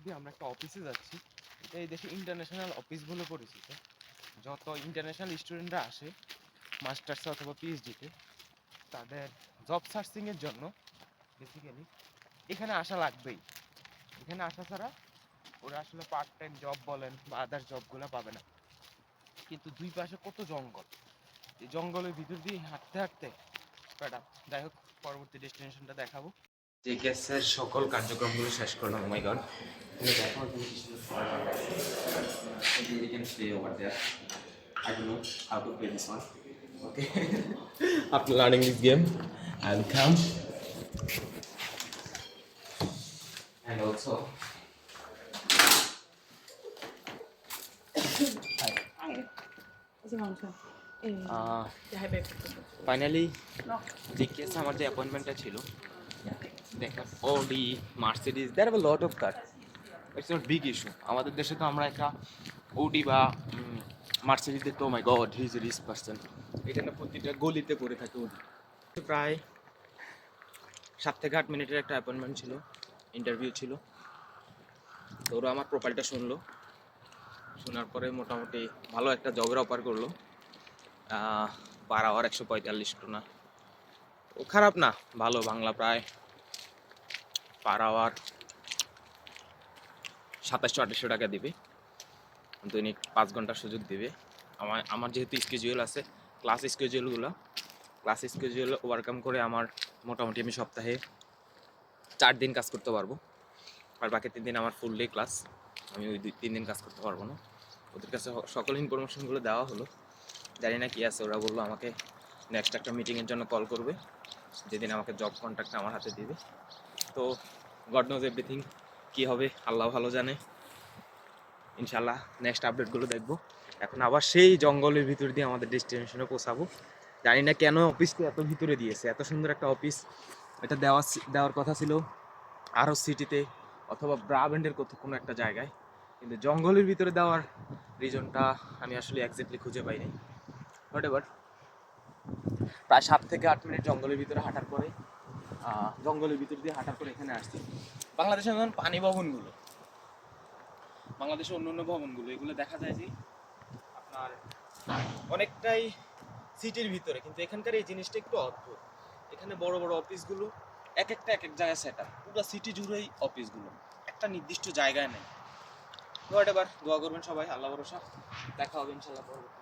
দিয়ে আমরা একটা অফিসে যাচ্ছি। এটা এই দেশে ইন্টারন্যাশনাল অফিস বলে পরিচিত। যত ইন্টারন্যাশনাল স্টুডেন্টরা আসে মাস্টার্স অথবা পিএইচডিতে, তাদের জব সার্চিংয়ের জন্য বেসিক্যালি এখানে আসা লাগবেই। এখানে আসা ছাড়া ওরা আসলে পার্ট টাইম জব বলেন বা আদার্স জবগুলো পাবে না। কিন্তু দুই পাশে কত জঙ্গল, এই জঙ্গলের ভিতর দিয়ে হাঁটতে হাঁটতে প্যাডা। যাই হোক, পরবর্তী ডেস্টিনেশনটা দেখাবো। জেকেএসের সকল কার্যক্রমগুলো শেষ করলাম। ও মাই গড, তুমি দেখো তুমি you can stay over there. I don't know how to play this one. Okay. After learning this game, I will come. And also, finally জিজ্ঞেস আমার যে অ্যাপয়েন্টমেন্টটা ছিল, দেখলাম Audi, Mercedes, there are lot of car. It's not big issue. আমাদের দেশে তো আমরা একটা ওডি বা মার্সিডিজ দেখতে, oh my God he is a rich person. এখানে প্রতিটা গলিতে করে থাকে ওডি। প্রায় 7 থেকে 8 মিনিটের একটা অ্যাপয়েন্টমেন্ট ছিল, ইন্টারভিউ ছিল। তো ওরা আমার প্রোফাইলটা শুনলো, শোনার পরে মোটামুটি ভালো একটা জবের অফার করলো। পার আওয়ার 145 টোনা। ও খারাপ না, ভালো। বাংলা প্রায় পার আওয়ার 2700-2800 টাকা দিবে। দৈনিক 5 ঘন্টার সুযোগ দিবে। আমার যেহেতু স্কেজুয়াল আছে, ক্লাস স্কেজুয়াল ওভারকাম করে আমার মোটামুটি আমি সপ্তাহে 4 দিন কাজ করতে পারবো। আর বাকি 3 দিন আমার ফুল ডে ক্লাস। আমি ওই 2-3 দিন কাজ করতে পারবো না। ওদের কাছে সকল ইনফরমেশনগুলো দেওয়া হলো, জানি না কি আছে। ওরা বললো আমাকে নেক্সট একটা মিটিংয়ের জন্য কল করবে, যেদিন আমাকে জব কন্ট্রাক্টটা আমার হাতে দিবে। তো গড নোজ এভরিথিং, কী হবে আল্লাহ ভালো জানে। ইনশাল্লাহ নেক্সট আপডেটগুলো দেখবো। এখন আবার সেই জঙ্গলের ভিতর দিয়ে আমাদের ডেস্টিনেশনে পৌঁছাবো। জানি না কেন অফিসকে এত ভিতরে দিয়েছে, এত সুন্দর একটা অফিস। এটা দেওয়ার কথা ছিল আরও সিটিতে অথবা ব্রাবান্ডের কোনো একটা জায়গায়, কিন্তু জঙ্গলের ভিতরে দেওয়ার রিজনটা আমি আসলে এক্স্যাক্টলি খুঁজে পাইনি। হোয়াট এভার, প্রায় 7 থেকে 8 মিনিট জঙ্গলের ভিতরে হাঁটার পরে, জঙ্গলের ভিতর দিয়ে হাঁটার পরে এখানে আসছি। বাংলাদেশের যেমন পানি ভবনগুলো, বাংলাদেশের অন্য ভবনগুলো, এগুলো দেখা যায় যে আপনার অনেকটাই সিটির ভিতরে, কিন্তু এখানকার এই জিনিসটা একটু অদ্ভুত। এখানে বড় বড় অফিসগুলো এক এক জায়গায় সেট আপ, পুরো সিটি জুড়েই অফিসগুলো, একটা নির্দিষ্ট জায়গায় নেই। হোয়াট এভার, দোয়া করবেন সবাই, আল্লাহ ভরসা। দেখা হবে ইনশাল্লাহ পরবর্তী।